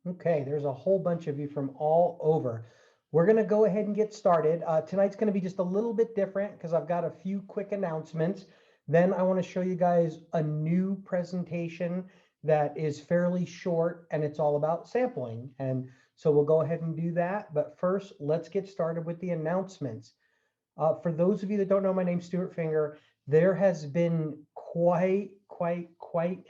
Okay, there's a whole bunch of you from all over. We're going to go ahead and get started. Tonight's going to be just a little bit different because I've got a few quick announcements. Then I want to show you guys a new presentation that is fairly short and it's all about sampling. And so we'll go ahead and do that. But first, let's get started with the announcements. For those of you that don't know, my name's Stuart Finger. There has been quite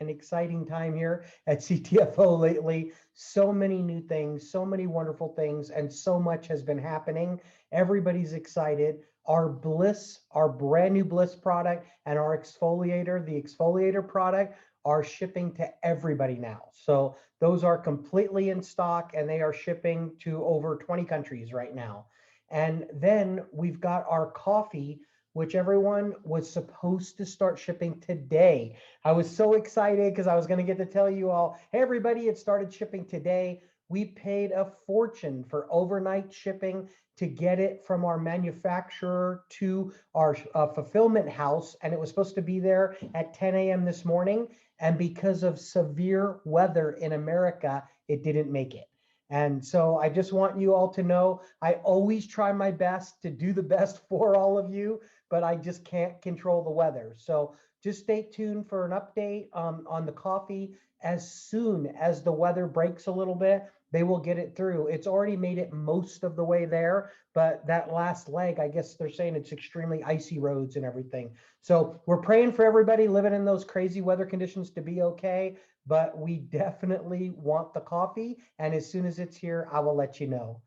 an exciting time here at CTFO lately. So many new things, so many wonderful things, and so much has been happening. Everybody's excited. Our Bliss, our brand new Bliss product, and our exfoliator, the exfoliator product, are shipping to everybody now. So those are completely in stock and they are shipping to over 20 countries right now. And then we've got our coffee, which everyone was supposed to start shipping today. I was so excited because I was going to get to tell you all, hey, everybody, it started shipping today. We paid a fortune for overnight shipping to get it from our manufacturer to our fulfillment house. And it was supposed to be there at 10 a.m. this morning. And because of severe weather in America, it didn't make it. And so I just want you all to know, I always try my best to do the best for all of you, but I just can't control the weather. So just stay tuned for an update on the coffee. As soon as the weather breaks a little bit, they will get it through. It's already made it most of the way there, but that last leg, I guess they're saying it's extremely icy roads and everything. So we're praying for everybody living in those crazy weather conditions to be okay, but we definitely want the coffee. And as soon as it's here, I will let you know.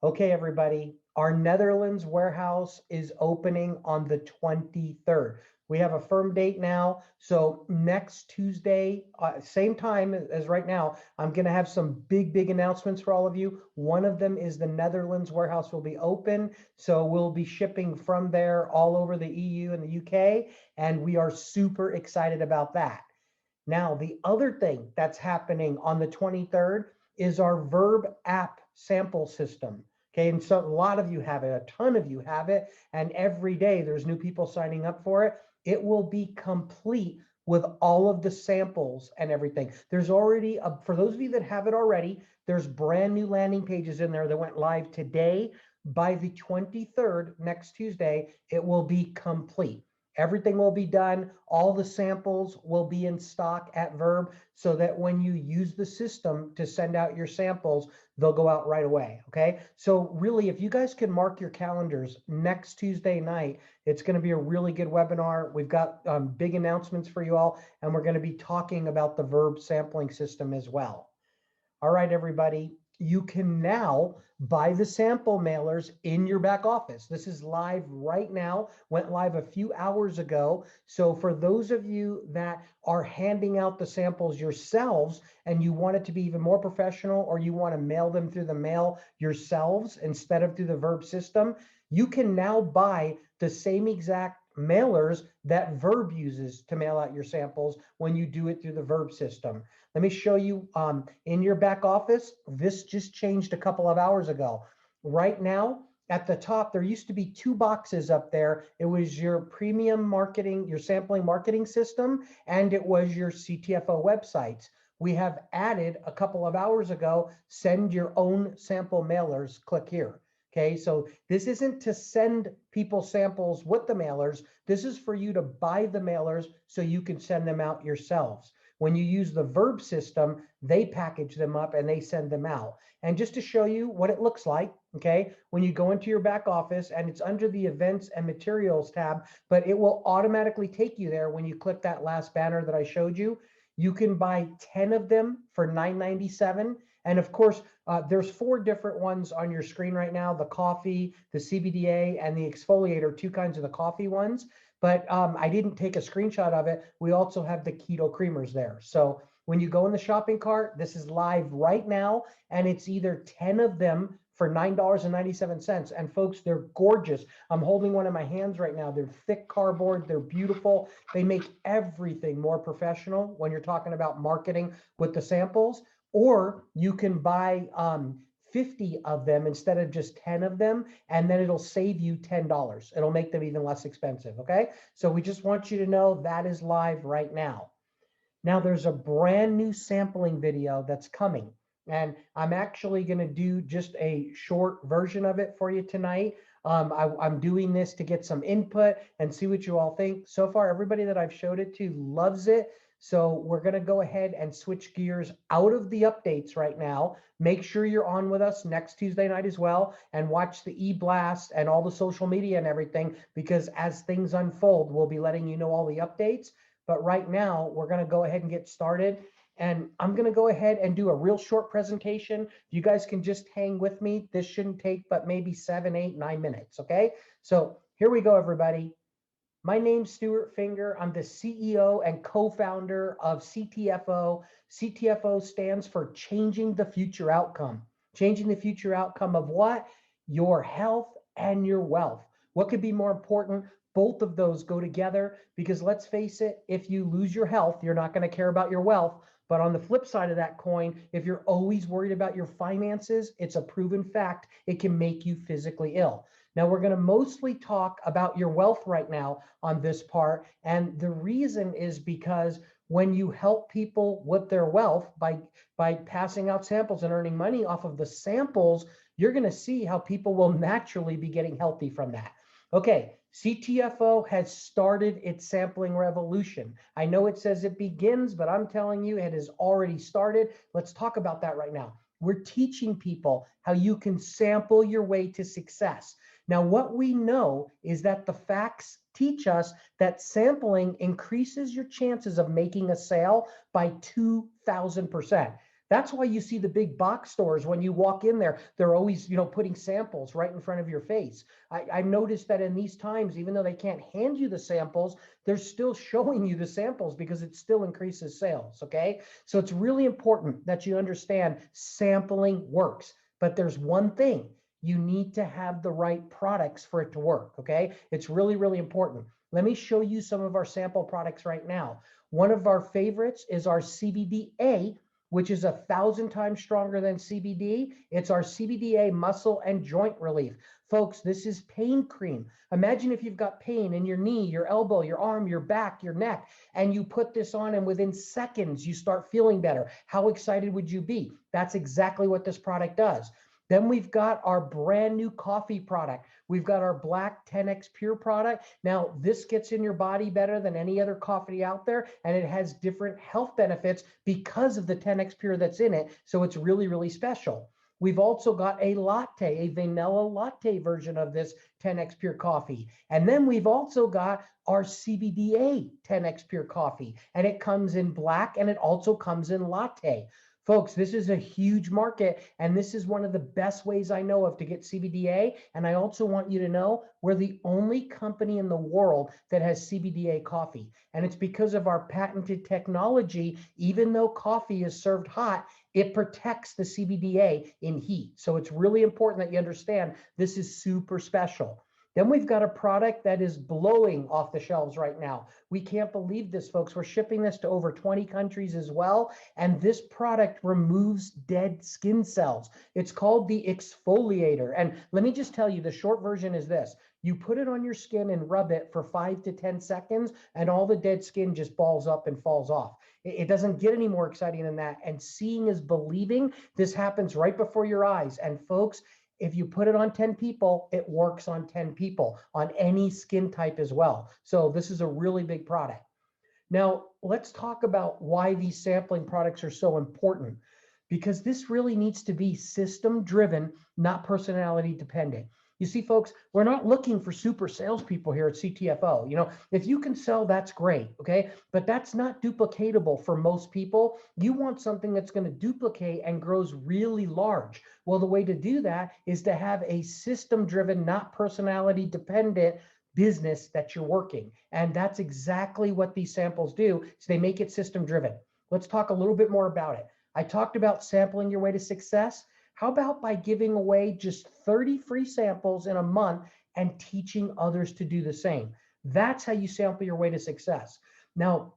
Okay, everybody, our Netherlands warehouse is opening on the 23rd. We have a firm date now. So next Tuesday, same time as right now, I'm going to have some big announcements for all of you. One of them is the Netherlands warehouse will be open. So we'll be shipping from there all over the EU and the UK. And we are super excited about that. Now, the other thing that's happening on the 23rd is our Verb app sample system. Okay, and so a lot of you have it, a ton of you have it, and every day there's new people signing up for it. It will be complete with all of the samples and everything. There's already, for those of you that have it already, there's brand new landing pages in there that went live today. By the 23rd, next Tuesday, it will be complete. Everything will be done. All the samples will be in stock at Verb so that when you use the system to send out your samples, they'll go out right away. Okay. So really, if you guys can mark your calendars next Tuesday night, it's going to be a really good webinar. We've got big announcements for you all, and we're going to be talking about the Verb sampling system as well. All right, everybody, you can now buy the sample mailers in your back office. This is live right now, went live a few hours ago. So for those of you that are handing out the samples yourselves and you want it to be even more professional, or you want to mail them through the mail yourselves instead of through the Verb system, you can now buy the same exact mailers that Verb uses to mail out your samples when you do it through the Verb system. Let me show you in your back office. This just changed a couple of hours ago. Right now, at the top, there used to be two boxes up there. It was your premium marketing, your sampling marketing system, and it was your CTFO websites. We have added a couple of hours ago, send your own sample mailers, click here. Okay, so this isn't to send people samples with the mailers. This is for you to buy the mailers so you can send them out yourselves. When you use the Verb system, they package them up and they send them out. And just to show you what it looks like, okay, when you go into your back office, and it's under the events and materials tab, but it will automatically take you there when you click that last banner that I showed you. You can buy 10 of them for $9.97. And of course, there's 4 different ones on your screen right now: the coffee, the CBDA, and the exfoliator, 2 kinds of the coffee ones. But I didn't take a screenshot of it. We also have the keto creamers there. So when you go in the shopping cart, this is live right now, and it's either 10 of them for $9.97. And folks, they're gorgeous. I'm holding one in my hands right now. They're thick cardboard. They're beautiful. They make everything more professional when you're talking about marketing with the samples. Or you can buy 50 of them instead of just 10 of them, and then it'll save you $10. It'll make them even less expensive, okay? So we just want you to know that is live right now. Now there's a brand new sampling video that's coming. And I'm actually going to do just a short version of it for you tonight. I'm doing this to get some input and see what you all think. So far, everybody that I've showed it to loves it. So we're going to go ahead and switch gears out of the updates right now. Make sure you're on with us next Tuesday night as well, and watch the e-blast and all the social media and everything, because as things unfold, we'll be letting you know all the updates. But right now, we're going to go ahead and get started. And I'm going to go ahead and do a real short presentation. You guys can just hang with me. This shouldn't take but maybe 7, 8, 9 minutes. Okay. So here we go, everybody. My name's Stuart Finger. I'm the CEO and co-founder of CTFO. CTFO stands for Changing the Future Outcome. Changing the future outcome of what? Your health and your wealth. What could be more important? Both of those go together, because let's face it, if you lose your health, you're not going to care about your wealth. But on the flip side of that coin, if you're always worried about your finances, it's a proven fact, it can make you physically ill. Now, we're going to mostly talk about your wealth right now on this part. And the reason is because when you help people with their wealth by passing out samples and earning money off of the samples, you're going to see how people will naturally be getting healthy from that. Okay, CTFO has started its sampling revolution. I know it says it begins, but I'm telling you it has already started. Let's talk about that right now. We're teaching people how you can sample your way to success. Now, what we know is that the facts teach us that sampling increases your chances of making a sale by 2,000%. That's why you see the big box stores, when you walk in there, they're always, putting samples right in front of your face. I noticed that in these times, even though they can't hand you the samples, they're still showing you the samples because it still increases sales, okay? So it's really important that you understand sampling works. But there's one thing: you need to have the right products for it to work, okay? It's really, really important. Let me show you some of our sample products right now. One of our favorites is our CBDA, which is 1,000 times stronger than CBD. It's our CBDA muscle and joint relief. Folks, this is pain cream. Imagine if you've got pain in your knee, your elbow, your arm, your back, your neck, and you put this on and within seconds you start feeling better. How excited would you be? That's exactly what this product does. Then we've got our brand new coffee product. We've got our Black 10X Pure product. Now, this gets in your body better than any other coffee out there, and it has different health benefits because of the 10X Pure that's in it. So it's really, really special. We've also got a latte, a vanilla latte version of this 10X Pure coffee. And then we've also got our CBDA 10X Pure coffee, and it comes in black and it also comes in latte. Folks, this is a huge market, and this is one of the best ways I know of to get CBDA. And I also want you to know we're the only company in the world that has CBDA coffee. And it's because of our patented technology. Even though coffee is served hot, it protects the CBDA in heat. So it's really important that you understand this is super special. Then we've got a product that is blowing off the shelves right now. We can't believe this, folks. We're shipping this to over 20 countries as well. And this product removes dead skin cells. It's called the exfoliator. And let me just tell you, the short version is this. You put it on your skin and rub it for 5 to 10 seconds, and all the dead skin just balls up and falls off. It doesn't get any more exciting than that. And seeing is believing. This happens right before your eyes. And folks, if you put it on 10 people, it works on 10 people, on any skin type as well. So this is a really big product. Now, let's talk about why these sampling products are so important, because this really needs to be system driven, not personality dependent. You see, folks, we're not looking for super salespeople here at CTFO. If you can sell, that's great, okay? But that's not duplicatable for most people. You want something that's going to duplicate and grows really large. Well, the way to do that is to have a system-driven, not personality-dependent business that you're working. And that's exactly what these samples do. So they make it system-driven. Let's talk a little bit more about it. I talked about sampling your way to success. How about by giving away just 30 free samples in a month and teaching others to do the same? That's how you sample your way to success. Now,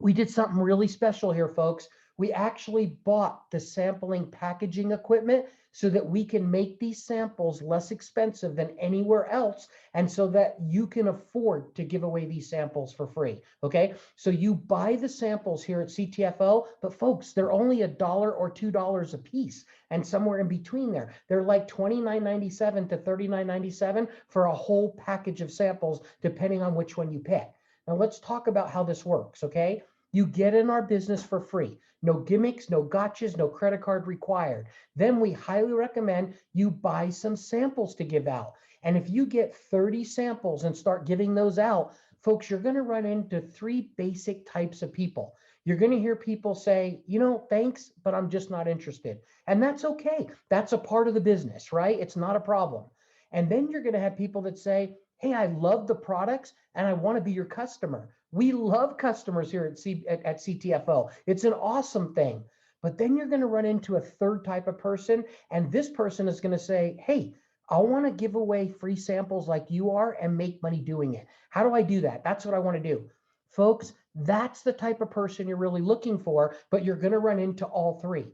we did something really special here, folks. We actually bought the sampling packaging equipment so that we can make these samples less expensive than anywhere else, and so that you can afford to give away these samples for free. Okay, so you buy the samples here at CTFO, but folks, they're only $1 or $2 a piece, and somewhere in between there. They're like $29.97 to $39.97 for a whole package of samples, depending on which one you pick. Now let's talk about how this works, okay? You get in our business for free. No gimmicks, no gotchas, no credit card required. Then we highly recommend you buy some samples to give out. And if you get 30 samples and start giving those out, folks, you're going to run into three basic types of people. You're going to hear people say, you know, thanks, but I'm just not interested. And that's okay. That's a part of the business, right? It's not a problem. And then you're going to have people that say, hey, I love the products and I want to be your customer. We love customers here at CTFO. It's an awesome thing. But then you're going to run into a third type of person, and this person is going to say, hey, I want to give away free samples like you are and make money doing it. How do I do that? That's what I want to do. Folks, that's the type of person you're really looking for, but you're going to run into all three.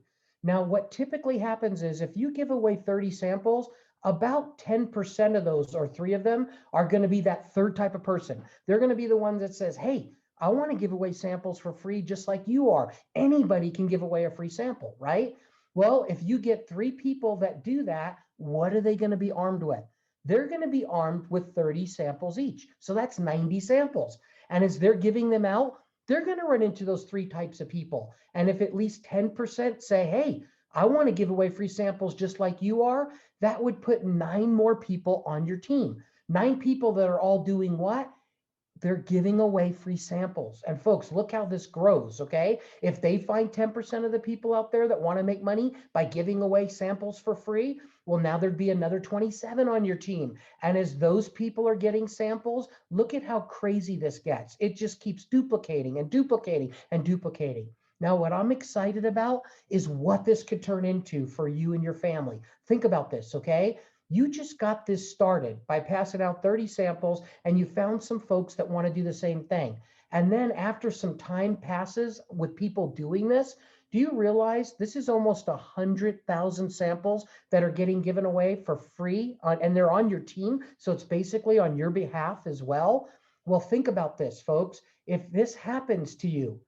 Now, what typically happens is if you give away 30 samples, about 10% of those, or three of them, are going to be that third type of person. They're going to be the ones that says, hey, I want to give away samples for free just like you are. Anybody can give away a free sample, right? Well, if you get three people that do that, what are they going to be armed with? They're going to be armed with 30 samples each. So that's 90 samples. And as they're giving them out, they're going to run into those three types of people. And if at least 10% say, hey, I want to give away free samples just like you are, that would put 9 more people on your team. 9 people that are all doing what? They're giving away free samples. And folks, look how this grows, okay? If they find 10% of the people out there that want to make money by giving away samples for free, well, now there'd be another 27 on your team. And as those people are getting samples, look at how crazy this gets. It just keeps duplicating and duplicating and duplicating. Now, what I'm excited about is what this could turn into for you and your family. Think about this, okay? You just got this started by passing out 30 samples, and you found some folks that want to do the same thing. And then after some time passes with people doing this, do you realize this is almost 100,000 samples that are getting given away for free, and they're on your team, so it's basically on your behalf as well? Well, think about this, folks. If this happens to you,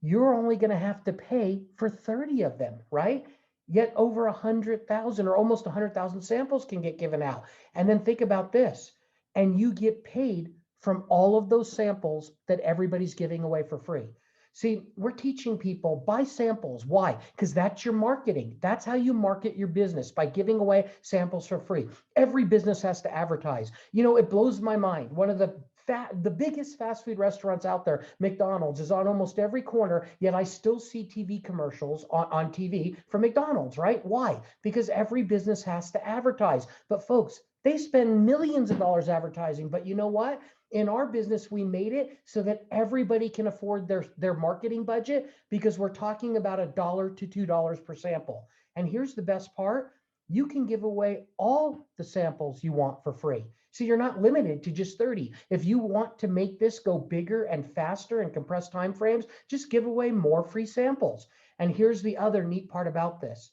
you're only going to have to pay for 30 of them, right? Yet over 100,000 or almost 100,000 samples can get given out. And then think about this, and you get paid from all of those samples that everybody's giving away for free. See, we're teaching people buy samples. Why? Because that's your marketing. That's how you market your business, by giving away samples for free. Every business has to advertise. You know, it blows my mind. One of the biggest fast food restaurants out there, McDonald's, is on almost every corner, yet I still see TV commercials on TV for McDonald's, right? Why? Because every business has to advertise. But folks, they spend millions of dollars advertising. But you know what? In our business, we made it so that everybody can afford their marketing budget, because we're talking about $1 to $2 per sample. And here's the best part. You can give away all the samples you want for free. So you're not limited to just 30. If you want to make this go bigger and faster and compress timeframes, just give away more free samples. And here's the other neat part about this.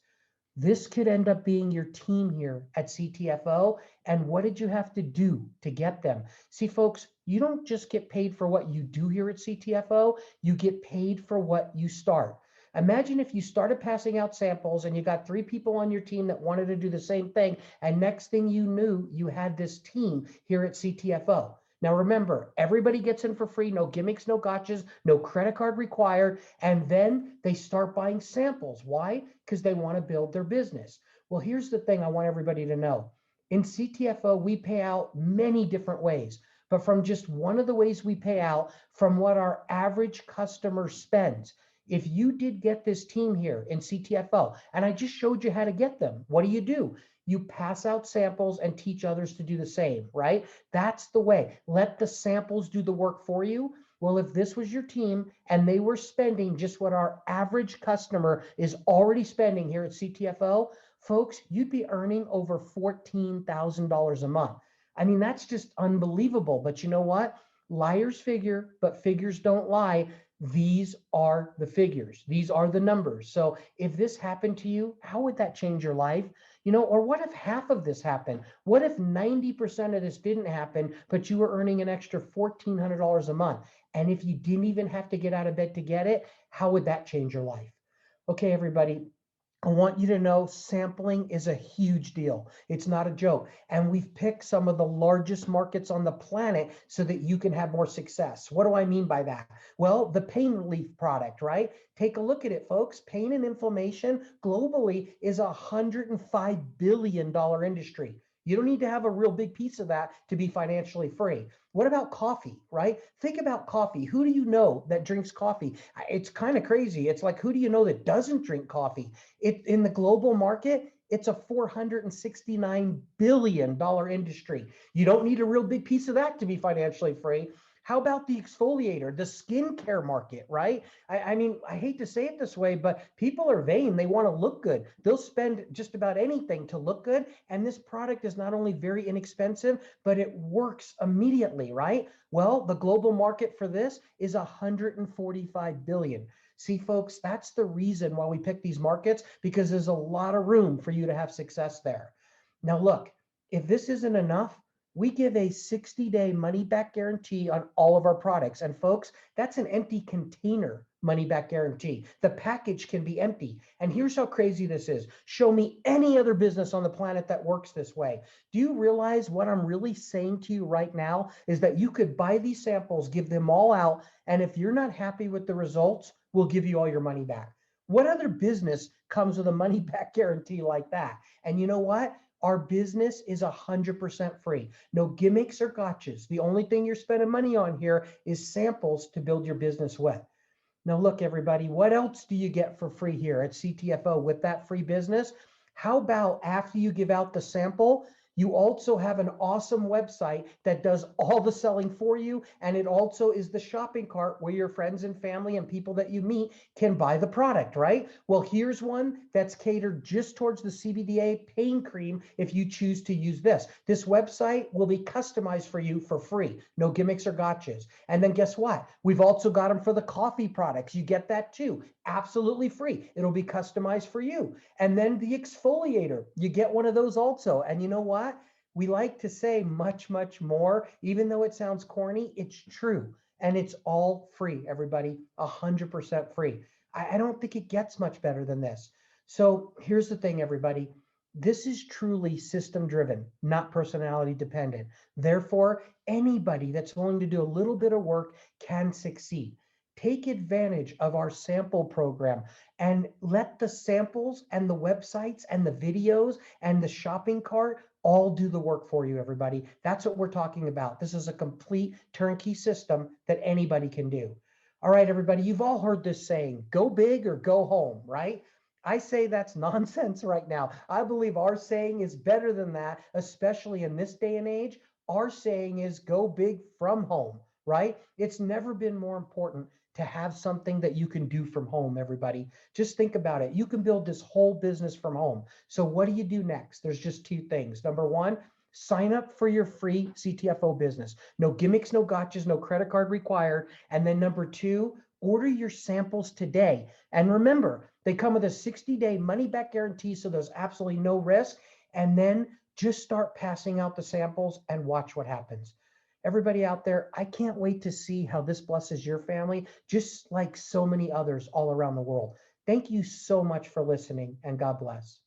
This could end up being your team here at CTFO. And what did you have to do to get them? See, folks, you don't just get paid for what you do here at CTFO, you get paid for what you start. Imagine if you started passing out samples and you got 3 people on your team that wanted to do the same thing, and next thing you knew, you had this team here at CTFO. Now remember, everybody gets in for free, no gimmicks, no gotchas, no credit card required, and then they start buying samples. Why? Because they want to build their business. Well, here's the thing I want everybody to know. In CTFO, we pay out many different ways, but from just one of the ways we pay out, from what our average customer spends. If you did get this team here in CTFO, and I just showed you how to get them, what do? You pass out samples and teach others to do the same, right? That's the way. Let the samples do the work for you. Well, if this was your team and they were spending just what our average customer is already spending here at CTFO, folks, you'd be earning over $14,000 a month. I mean, that's just unbelievable. But you know what? Liars figure, but figures don't lie. These are the figures. These are the numbers. So if this happened to you, how would that change your life? Or what if half of this happened? What if 90% of this didn't happen, but you were earning an extra $1,400 a month? And if you didn't even have to get out of bed to get it, how would that change your life? Okay, everybody, I want you to know sampling is a huge deal. It's not a joke. And we've picked some of the largest markets on the planet so that you can have more success. What do I mean by that? Well, the pain relief product, right? Take a look at it, folks. Pain and inflammation globally is a $105 billion industry. You don't need to have a real big piece of that to be financially free. What about coffee, right? Think about coffee. Who do you know that drinks coffee? It's kind of crazy. It's like, who do you know that doesn't drink coffee? In the global market, it's a $469 billion industry. You don't need a real big piece of that to be financially free. How about the exfoliator, the skincare market, right? I mean, I hate to say it this way, but people are vain. They want to look good. They'll spend just about anything to look good. And this product is not only very inexpensive, but it works immediately, right? Well, the global market for this is 145 billion. See, folks, that's the reason why we pick these markets, because there's a lot of room for you to have success there. Now, look, if this isn't enough, we give a 60-day money-back guarantee on all of our products. And folks, that's an empty container money-back guarantee. The package can be empty. And here's how crazy this is. Show me any other business on the planet that works this way. Do you realize what I'm really saying to you right now is that you could buy these samples, give them all out, and if you're not happy with the results, we'll give you all your money back. What other business comes with a money-back guarantee like that? And you know what? Our business is 100% free. No gimmicks or gotchas. The only thing you're spending money on here is samples to build your business with. Now, look, everybody, what else do you get for free here at CTFO with that free business? How about after you give out the sample, you also have an awesome website that does all the selling for you. And it also is the shopping cart where your friends and family and people that you meet can buy the product, right? Well, here's one that's catered just towards the CBDA pain cream if you choose to use this. This website will be customized for you for free. No gimmicks or gotchas. And then guess what? We've also got them for the coffee products. You get that too. Absolutely free. It'll be customized for you. And then the exfoliator, you get one of those also. And you know what? We like to say much, much more, even though it sounds corny, it's true. And it's all free, everybody, 100% free. I don't think it gets much better than this. So here's the thing, everybody. This is truly system driven, not personality dependent. Therefore, anybody that's willing to do a little bit of work can succeed. Take advantage of our sample program and let the samples and the websites and the videos and the shopping cart all do the work for you, everybody. That's what we're talking about. This is a complete turnkey system that anybody can do. All right, everybody, you've all heard this saying, go big or go home, right? I say that's nonsense right now. I believe our saying is better than that, especially in this day and age. Our saying is go big from home, right? It's never been more important to have something that you can do from home, everybody. Just think about it. You can build this whole business from home. So what do you do next? There's just two things. Number one, sign up for your free CTFO business. No gimmicks, no gotchas, no credit card required. And then number two, order your samples today. And remember, they come with a 60-day money-back guarantee, so there's absolutely no risk. And then just start passing out the samples and watch what happens. Everybody out there, I can't wait to see how this blesses your family, just like so many others all around the world. Thank you so much for listening, and God bless.